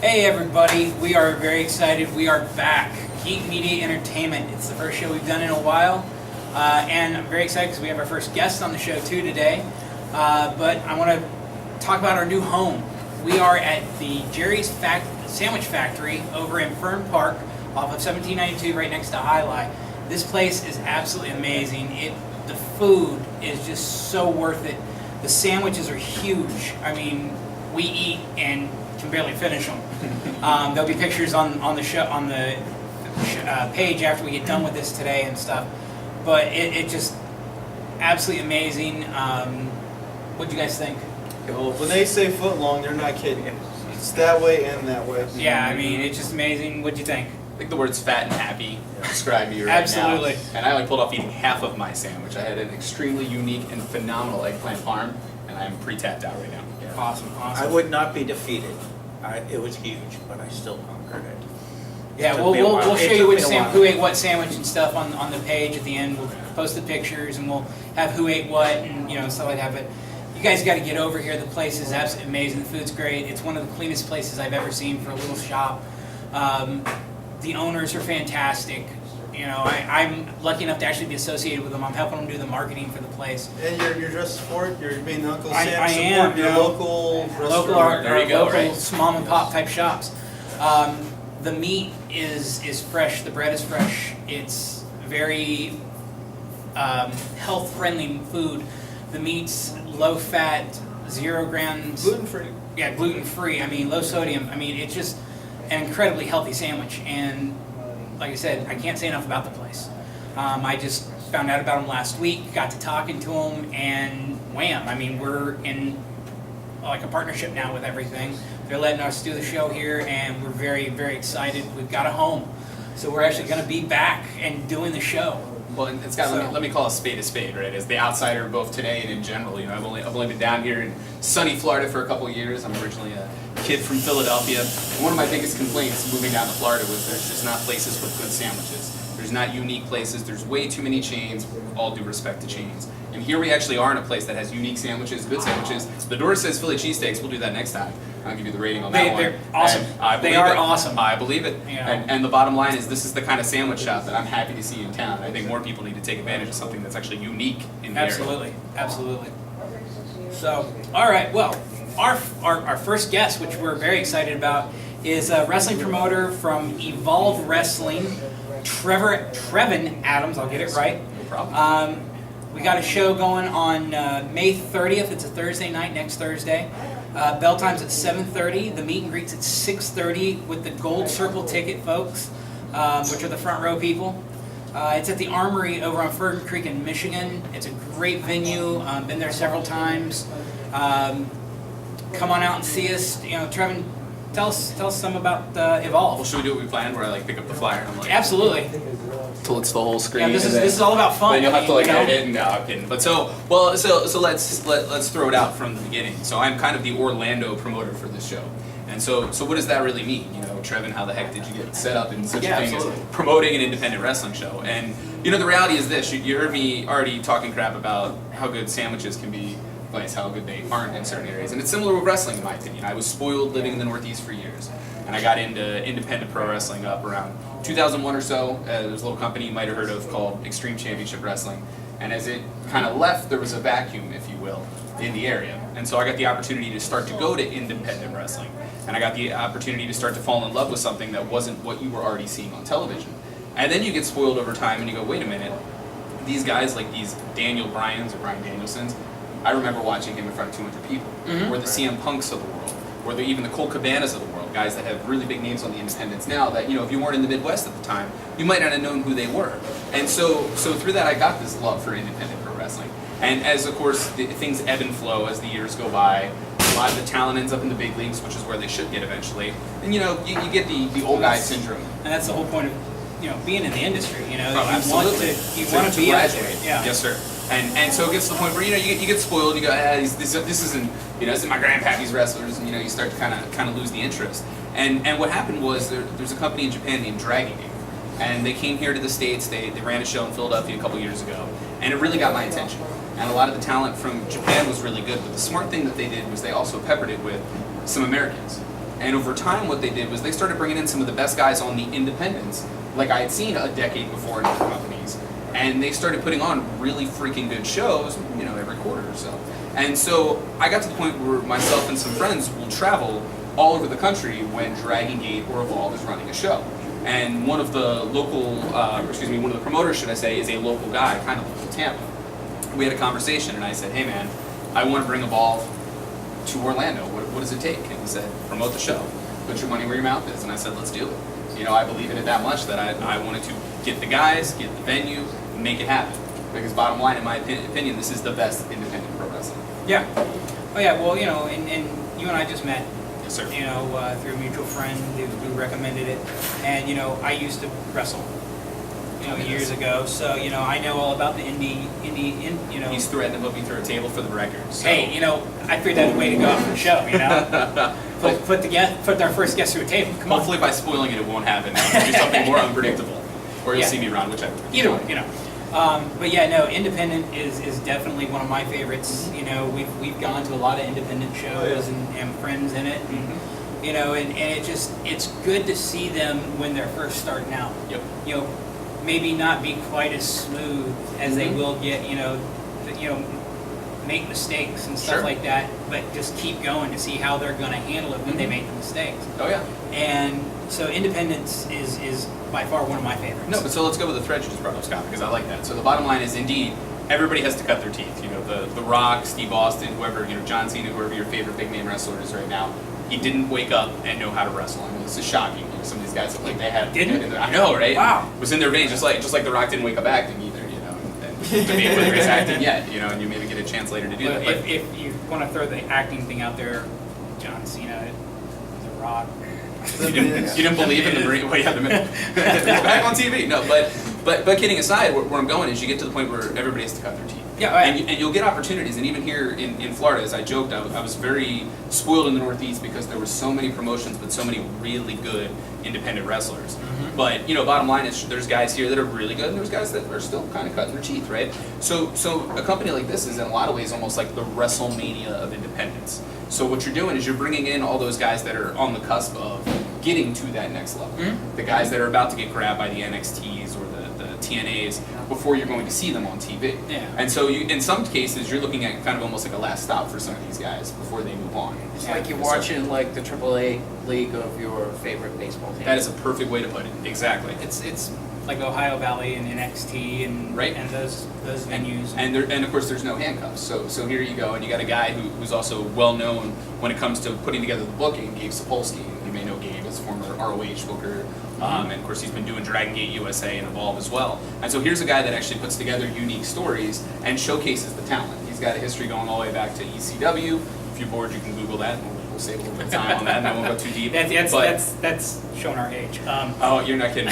Hey everybody, we are very excited. We are back. Geek Media Entertainment. It's the first show we've done in a while. And I'm very excited because we have our first guest on the show too today. But I want to talk about our new home. We are at the Jerry's Sandwich Factory over in Fern Park off of 1792 right next to Highlight. This place is absolutely amazing. The food is just so worth it. The sandwiches are huge. I mean, we eat and can barely finish them. There'll be pictures on the show page after we get done with this today and stuff. But it just absolutely amazing. What'd you guys think? Well, when they say foot long, they're not kidding. It's that way and that way. Yeah, I mean, it's just amazing. What'd you think? I think the words fat and happy describe me right Absolutely. now. And I only pulled off eating half of my sandwich. I had an extremely unique and phenomenal eggplant parm, and I'm pretty tapped out right now. Yeah. Awesome. I would not be defeated. It was huge, but I still conquered it. Yeah, took we'll me a while. show It you took which me a while. who ate what sandwich and stuff on the page at the end. We'll post the pictures and we'll have who ate what and stuff like that. But you guys got to get over here. The place is absolutely amazing. The food's great. It's one of the cleanest places I've ever seen for a little shop. The owners are fantastic. I'm lucky enough to actually be associated with them. I'm helping them do the marketing for the place. And you're dressed for it. You're being Uncle I Sam. am, Support your local restaurant. Local, There you go, local right. mom and pop type shops. The meat is fresh. The bread is fresh. It's very health friendly food. The meat's low fat, 0 grams. Gluten free. Yeah, gluten free. I mean, low sodium. I mean, it's just an incredibly healthy sandwich. And like I said, I can't say enough about the place. I just found out about them last week. Got to talking to them, and wham! I mean, we're in like a partnership now with everything. They're letting us do the show here, and we're very, very excited. We've got a home, so we're actually going to be back and doing the show. Well, and it's got, let me call a spade, right? As the outsider, both today and in general, I've only been down here in sunny Florida for a couple of years. I'm originally a kid from Philadelphia. And one of my biggest complaints moving down to Florida was there's just not places with good sandwiches. There's not unique places. There's way too many chains, with all due respect to chains. And here we actually are in a place that has unique sandwiches, good sandwiches. The door says Philly cheesesteaks. We'll do that next time. I'll give you the rating on that one. They're awesome. And I They believe are it. awesome. I believe it. Yeah. And the bottom line is this is the kind of sandwich shop that I'm happy to see in town. I think more people need to take advantage of something that's actually unique in the area. Absolutely. So, all right. Well, our first guest, which we're very excited about, is a wrestling promoter from Evolve Wrestling, Trevin Adams. I'll get it right. No problem. We got a show going on May 30th. It's a Thursday night, next Thursday. Bell time's at 7:30. The meet and greet's at 6:30 with the Gold Circle ticket folks, which are the front row people. It's at the Armory over on Fern Creek in Michigan. It's a great venue. Been there several times. Come on out and see us. Trevin, tell us some about Well, Evolve. should we do what we planned, where I pick up the flyer and I'm like, Absolutely. till it's the whole screen? Yeah, this and then- is all about fun. Then you'll have to I mean, edit and no, I'm kidding. But so let's throw it out from the beginning. So I'm kind of the Orlando promoter for this show, and so what does that really mean? Trevin, how the heck did you get set up in such Yeah, a thing absolutely. as promoting an independent wrestling show? And the reality is this: you heard me already talking crap about how good sandwiches can be, but how good they aren't in certain areas. And it's similar with wrestling, in my opinion. I was spoiled living in the Northeast for years, and I got into independent pro wrestling up around 2001 or so. There's a little company you might have heard of called Extreme Championship Wrestling. And as it kind of left, there was a vacuum, if you will, in the area. And so I got the opportunity to start to go to independent wrestling. And I got the opportunity to start to fall in love with something that wasn't what you were already seeing on television. And then you get spoiled over time and you go, wait a minute, these guys like these Daniel Bryans or Bryan Danielsons, I remember watching him in front of 200 people. Or the CM Punks of the world. Or even the Colt Cabanas of the world, guys that have really big names on the independents now that, if you weren't in the Midwest at the time, you might not have known who they were. And so through that I got this love for independent pro wrestling. And as, of course, things ebb and flow as the years go by, a lot of the talent ends up in the big leagues, which is where they should get eventually. And, you get the old guy syndrome. And that's the whole point of being in the industry. Oh, you absolutely. want to be out there. graduate. Yeah. Yes, sir. And so it gets to the point where you get spoiled. You go, this isn't my grandpappy's wrestlers, and you start to kind of lose the interest. And what happened was there's a company in Japan named Dragon Gate, and they came here to the States. They ran a show in Philadelphia a couple years ago, and it really got my attention. And a lot of the talent from Japan was really good, but the smart thing that they did was they also peppered it with some Americans. And over time, what they did was they started bringing in some of the best guys on the independents, like I had seen a decade before in other companies. And they started putting on really freaking good shows, you know, every quarter or so. And so I got to the point where myself and some friends will travel all over the country when Dragon Gate or Evolve is running a show. And one of the local, one of the promoters, should I say, is a local guy, kind of local Tampa. We had a conversation, and I said, hey man, I want to bring Evolve to Orlando. What does it take? And he said, promote the show. Put your money where your mouth is. And I said, let's do it. You know, I believe in it that much that I wanted to get the guys, get the venue, make it happen. Because bottom line, in my opinion, this is the best independent pro wrestling. Yeah. Oh yeah. Well, you know, and you and I just met. Yes, sir. You know, through a mutual friend who recommended it, and you know, I used to wrestle. You know, years ago. So you know, I know all about the indie. You know. He's threatening to put me through a table for the record. So. Hey, you know, I figured that was a way to go out for the show. You know, put our first guest through a table. Come on. Hopefully, by spoiling it, it won't happen. We'll do something more unpredictable, or you'll Yeah. see me run, whichever. Either way, you know. But yeah, no, independent is definitely one of my favorites. You know, we've gone to a lot of independent shows and friends in it. And, you know, and it's good to see them when they're first starting out. Yep. You know, maybe not be quite as smooth as they will get. You know, make mistakes and stuff Sure. like that. But just keep going to see how they're going to handle it when they make the mistakes. Oh yeah. And so independence is by far one of my favorites. No, but so let's go with the thread you just brought up, Scott, because I like that. So the bottom line is, indeed, everybody has to cut their teeth. You know, the Rock, Steve Austin, whoever, you know, John Cena, whoever your favorite big name wrestler is right now, he didn't wake up and know how to wrestle. I mean, this is shocking. You know, some of these guys look like they had. Didn't? I know, right? Wow. It was in their veins, just like the Rock didn't wake up acting either. You know, and debate whether he's acting yet. You know, and you maybe get a chance later to do But that. But if you want to throw the acting thing out there, John Cena, The Rock. you didn't believe in the Marine. Well, yeah, back on TV. No, but kidding aside, where I'm going is you get to the point where everybody has to cut their teeth. Yeah, right. And you'll get opportunities, and even here in Florida, as I joked, I was very spoiled in the Northeast because there were so many promotions, but so many really good independent wrestlers. Mm-hmm. But you know, bottom line is there's guys here that are really good, and there's guys that are still kind of cutting their teeth, right? So a company like this is in a lot of ways almost like the WrestleMania of independence. So what you're doing is you're bringing in all those guys that are on the cusp of getting to that next level. Mhm. The guys that are about to get grabbed by the NXTs or the TNAs before you're going to see them on TV. Yeah. And so in some cases, you're looking at kind of almost like a last stop for some of these guys before they move on. It's like you're watching like the AAA league of your favorite baseball team. That is a perfect way to put it. Exactly. It's like Ohio Valley and NXT and Right. and those venues. And of course, there's no handcuffs. So here you go, and you got a guy who's also well known when it comes to putting together the booking, Gabe Sapolsky. You may know Gabe as former ROH booker, and of course he's been doing Dragon Gate USA and Evolve as well. And so here's a guy that actually puts together unique stories and showcases the talent. He's got a history going all the way back to ECW. If you're bored, you can Google that. We'll save a little bit of time on that, and I won't go too deep. That's showing our age. Oh, you're not kidding.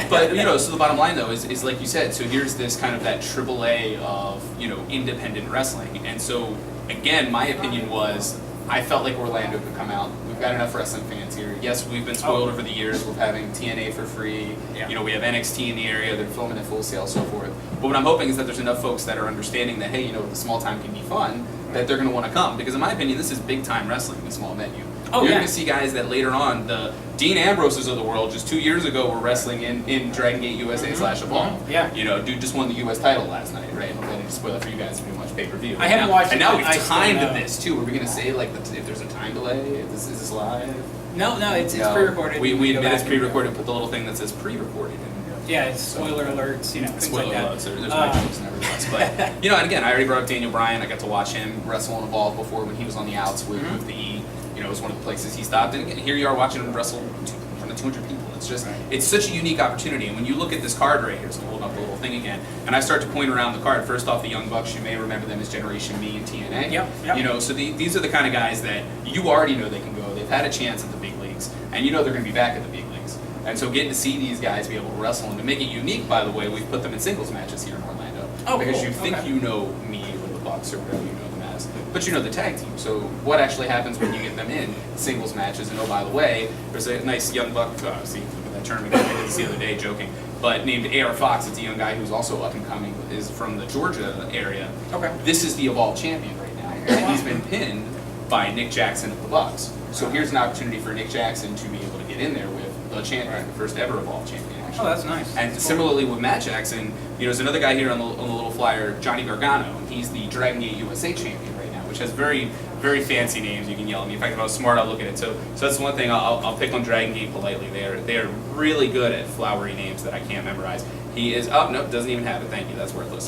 But you know, so the bottom line though is like you said. So here's this kind of that AAA of independent wrestling, and so again, my opinion was I felt like Orlando could come out. We've got enough wrestling fans here. Yes, we've been spoiled over the years. We're having TNA for free. Yeah. You know, we have NXT in the area. They're filming at Full Sail, so forth. But what I'm hoping is that there's enough folks that are understanding that, hey, you know, the small time can be fun, that they're going to want to come. Because in my opinion, this is big time wrestling, the small venue. Oh, You're yeah. going to see guys that later on, the Dean Ambroses of the world, just 2 years ago, were wrestling in Dragon Gate USA / Evolve. Yeah. You know, dude just won the US title last night, right? I'm going to spoil it for you guys if you watch pay-per-view. I haven't watched and it, now but we've I still timed know. this too. Are we going to say like if there's a time delay? Is this live? No, it's No. pre-recorded. We You go admit it's back and- pre-recorded. Put the little thing that says pre-recorded. Yeah, it's spoiler alerts. Things Spoiler like that. alerts. There's my jokes and everything else. But you know, and again, I already brought up Daniel Bryan. I got to watch him wrestle and Evolve before when he was on the outs with the E. You know, it was one of the places he stopped. And here you are watching him wrestle in front of 200 people. It's just, it's such a unique opportunity. And when you look at this card right here, so hold up the little thing again, and I start to point around the card. First off, the Young Bucks, you may remember them as Generation Me and TNA. Yep. You know, so these are the kind of guys that you already know they can go. They've had a chance at the big leagues, and you know they're going to be back at the big leagues. And so getting to see these guys be able to wrestle, and to make it unique, by the way, we've put them in singles matches here in Orlando. Oh, because cool. you think Okay. you know me or the Bucks or whatever you know them as, but you know the tag team. So what actually happens when you get them in singles matches? And oh, by the way, there's a nice young buck. See, look at that tournament I did this the other day, joking. But named AR Fox, it's a young guy who's also up and coming, is from the Georgia area. Okay. This is the Evolve champion right now, and he's been pinned by Nick Jackson of the Bucks. So here's an opportunity for Nick Jackson to be able to get in there with the champion, the first ever Evolve champion, actually. Oh, that's nice. And That's cool. similarly with Matt Jackson, there's another guy here on the little flyer, Johnny Gargano, and he's the Dragon Gate USA champion right now, which has very, very fancy names. You can yell at me. In fact, if I was smart, I'll look at it. So that's one thing I'll pick on Dragon Gate politely. They are really good at flowery names that I can't memorize. He is, oh, no, doesn't even have it, thank you, that's worthless.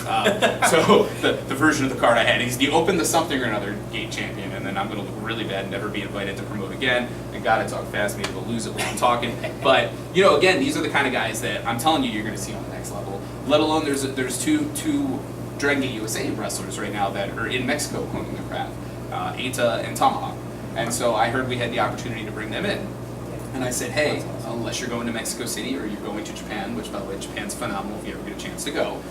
So the version of the card I had, he's the Open the Something or Another Gate champion, and then I'm going to look really bad and never be invited to promote again. And God, I talk fast, maybe we'll lose it while I'm talking. But, again, these are the kind of guys that I'm telling you you're going to see on the next level. Let alone there's two Dragon Gate USA wrestlers right now that are in Mexico honing their craft, Eita and Tomahawk. And so I heard we had the opportunity to bring them in. And I said, hey, unless you're going to Mexico City or you're going to Japan, which by the way, Japan's phenomenal if you ever get a chance to go,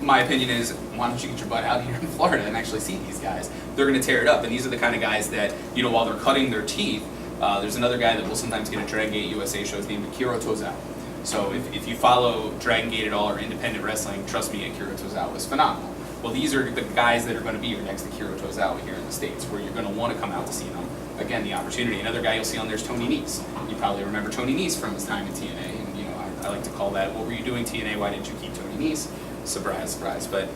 my opinion is, why don't you get your butt out here in Florida and actually see these guys? They're going to tear it up. And these are the kind of guys that, while they're cutting their teeth, there's another guy that will sometimes get a Dragon Gate USA show. His name is Akira Tozawa. So if you follow Dragon Gate at all or independent wrestling, trust me, Akira Tozawa is phenomenal. Well, these are the guys that are going to be your next Akira Tozawa here in the States, where you're going to want to come out to see them. Again, the opportunity. Another guy you'll see on there is Tony Nese. You probably remember Tony Nese from his time in TNA, and I like to call that, what were you doing TNA, why didn't you keep Tony Nese? Surprise, surprise. But,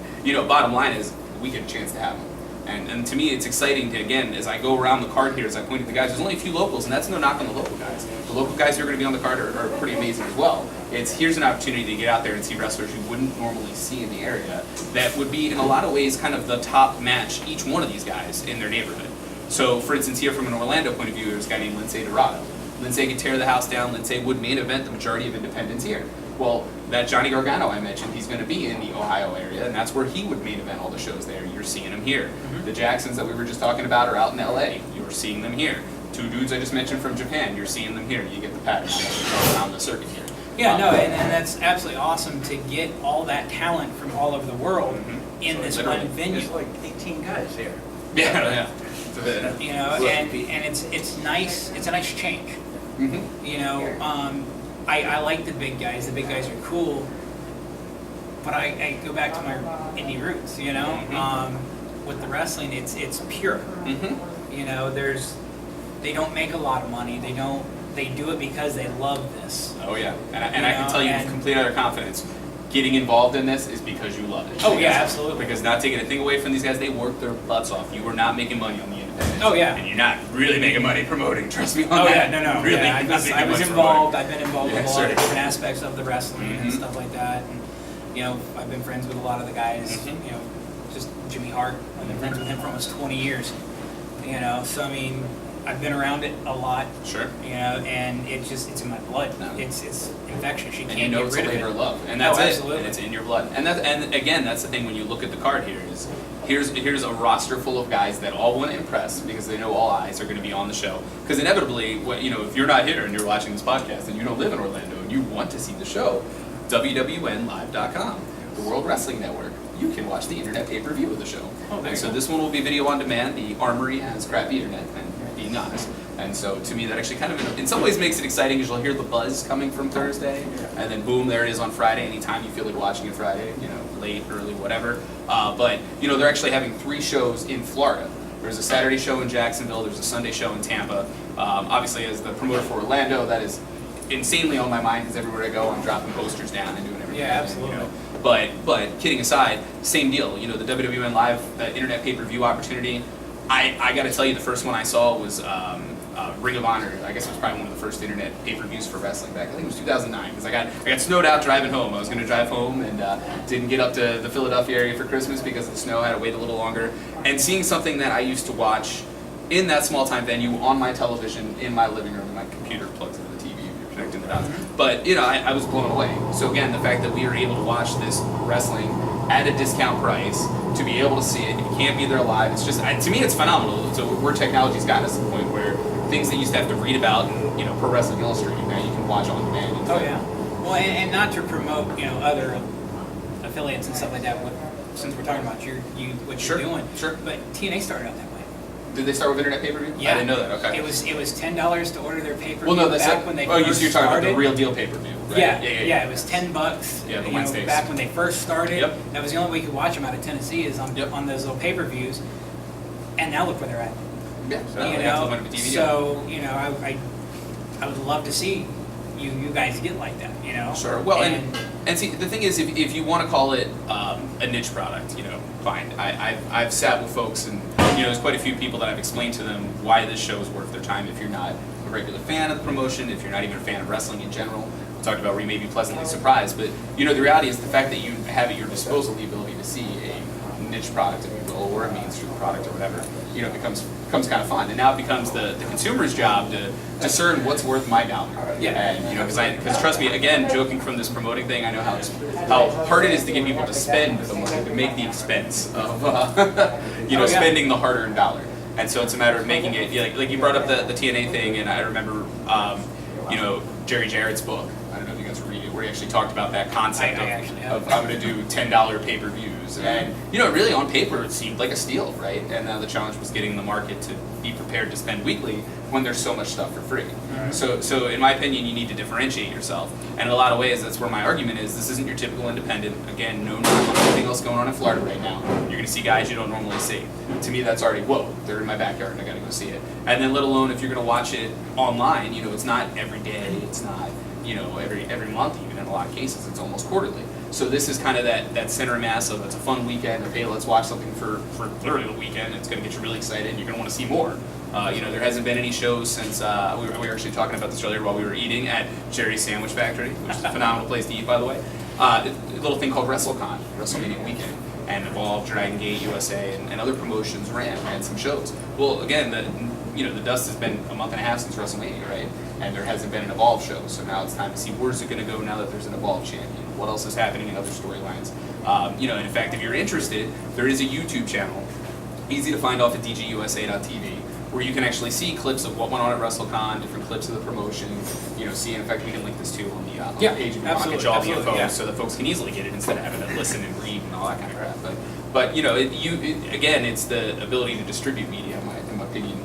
bottom line is, we get a chance to have him. And to me, it's exciting to, again, as I go around the card here, as I point at the guys, there's only a few locals, and that's no knock on the local guys. The local guys who are going to be on the card are pretty amazing as well. Here's an opportunity to get out there and see wrestlers you wouldn't normally see in the area that would be, in a lot of ways, kind of the top match, each one of these guys in their neighborhood. So, for instance, here from an Orlando point of view, there's a guy named Lindsay Dorado. Lindsay could tear the house down. Lindsay would main event the majority of independents here. Well, that Johnny Gargano I mentioned, he's going to be in the Ohio area, and that's where he would main event all the shows there. You're seeing him here. Mm-hmm. The Jacksons that we were just talking about are out in LA. You're seeing them here. Two dudes I just mentioned from Japan, you're seeing them here. You get the pattern around the circuit here. Yeah, no, and that's absolutely awesome to get all that talent from all over the world in this one venue. There's like 18 guys here. Yeah. And it's nice. It's a nice change. Mm-hmm. I like the big guys. The big guys are cool, but I go back to my indie roots. With the wrestling, it's pure. Mm-hmm. They don't make a lot of money. They do it because they love this. Oh yeah, and I can tell you with complete utter confidence, getting involved in this is because you love it. Oh yeah, absolutely. Because not taking a thing away from these guys, they work their butts off. You are not making money on the independents. Oh yeah. And you're not really making money promoting. Trust me on Oh that. yeah, no. Really, Yeah, you're not making I was much involved. promoting. I've been involved Yeah, with a lot of sure. different aspects of the wrestling and Mhm. stuff like that. And I've been friends with a lot of the guys. Mhm. Just Jimmy Hart. I've been friends with him for almost 20 years. So I mean, I've been around it a lot. Sure. And it's in my blood. No. It's infectious. You And can't it's get a rid labor of of it. love, and that's it. Absolutely. And it's in your blood. And again, that's the thing when you look at the card here is here's a roster full of guys that all want to impress because they know all eyes are going to be on the show. Because inevitably, if you're not here and you're watching this podcast and you don't live in Orlando and you want to see the show, WWNlive.com, the World Wrestling Network. You can watch the internet pay-per-view of the show. Oh, there And you so go. this one will be video on demand. The Armory has crappy internet, and being honest. And so to me, that actually kind of, in some ways, makes it exciting because you'll hear the buzz coming from Thursday, and then boom, there it is on Friday. Anytime you feel like watching it Friday, late, early, whatever. But they're actually having 3 shows in Florida. There's a Saturday show in Jacksonville. There's a Sunday show in Tampa. Obviously, as the promoter for Orlando, that is insanely on my mind because everywhere I go, I'm dropping posters down and doing everything. Yeah, absolutely. But kidding aside, same deal. The WWN Live internet pay-per-view opportunity. I got to tell you, the first one I saw was Ring of Honor. I guess it was probably one of the first internet pay-per-views for wrestling back. I think it was 2009 because I got snowed out driving home. I was going to drive home and didn't get up to the Philadelphia area for Christmas because of the snow. I had to wait a little longer. And seeing something that I used to watch in that small-time venue on my television in my living room, and my computer plugs into the TV. You're connecting the dots. But I was blown away. So again, the fact that we are able to watch this wrestling at a discount price, to be able to see it, if you can't be there live, it's just, to me, it's phenomenal. So where technology's gotten us to the point where things that you used to have to read about in, Pro Wrestling Illustrated, now you can watch on demand. Oh yeah. Well, and not to promote other affiliates and stuff like that. Since we're talking about what Sure, you're doing. sure. But TNA started out that way. Did they start with internet pay-per-view? Yeah. I didn't know that, okay. It was $10 to order their pay-per-view Well, no, that's back when they so first you're talking about the started. real deal pay-per-view, right? Yeah, it was $10. Yeah, the Wednesdays. Back when they first started. Yep. That was the only way you could watch them out of Tennessee is on Yep. those little pay-per-views. And now look where they're at. Yeah, You I got to the point know, of a DVD. so you know, I would love to see you guys get like that. You know. Sure. Well, and see, the thing is, if you want to call it a niche product, you know, fine. I've sat with folks, and you know, there's quite a few people that I've explained to them why this show is worth their time. If you're not a regular fan of the promotion, if you're not even a fan of wrestling in general, we talked about where you may be pleasantly surprised. But you know, the reality is the fact that you have at your disposal the ability to see a niche product, if you will, or a mainstream product or whatever, you know, becomes kind of fun. And now it becomes the consumer's job to discern what's worth my dollar. Yeah. And you know, because trust me, again, joking from this promoting thing, I know how hard it is to get people to spend the money, to make the expense of you know, Oh, yeah. spending the hard-earned dollar. And so it's a matter of making it, like you brought up the TNA thing, and I remember you know, Jerry Jarrett's book. I don't know if you guys read it, where he actually talked about that concept I actually have. of I'm going to do $10 pay-per-views, and you know, really on paper it seemed like a steal, right? And now the challenge was getting the market to be prepared to spend weekly when there's so much stuff for free. So in my opinion, you need to differentiate yourself, and in a lot of ways, that's where my argument is. This isn't your typical independent. Again, no knock on anything else going on in Florida right now. You're going to see guys you don't normally see. To me, that's already whoa. They're in my backyard, and I got to go see it. And then, let alone if you're going to watch it online, you know, it's not every day. It's not, you know, every month, even in a lot of cases, it's almost quarterly. So this is kind of that center mass of it's a fun weekend. Okay, let's watch something for literally the weekend. It's going to get you really excited, and you're going to want to see more. You know, there hasn't been any shows since we were actually talking about this earlier while we were eating at Jerry's Sandwich Factory, which is a phenomenal place to eat, by the way. A little thing called WrestleCon, WrestleMania weekend, and Evolve, Dragon Gate, USA, and other promotions ran some shows. Well, again, the dust has been a month and a half since WrestleMania, right? And there hasn't been an Evolve show, so now it's time to see where's it going to go now that there's an Evolve champion. What else is happening in other storylines? You know, and in fact, if you're interested, there is a YouTube channel, easy to find off at dgusa.tv, where you can actually see clips of what went on at WrestleCon, different clips of the promotion. You know, see. In fact, we can link this too on the Yeah, page if you want to absolutely, get all the absolutely, info, yeah. so that folks can easily get it instead of having to listen and read and all that kind of crap. But you know, again, it's the ability to distribute media, in my opinion,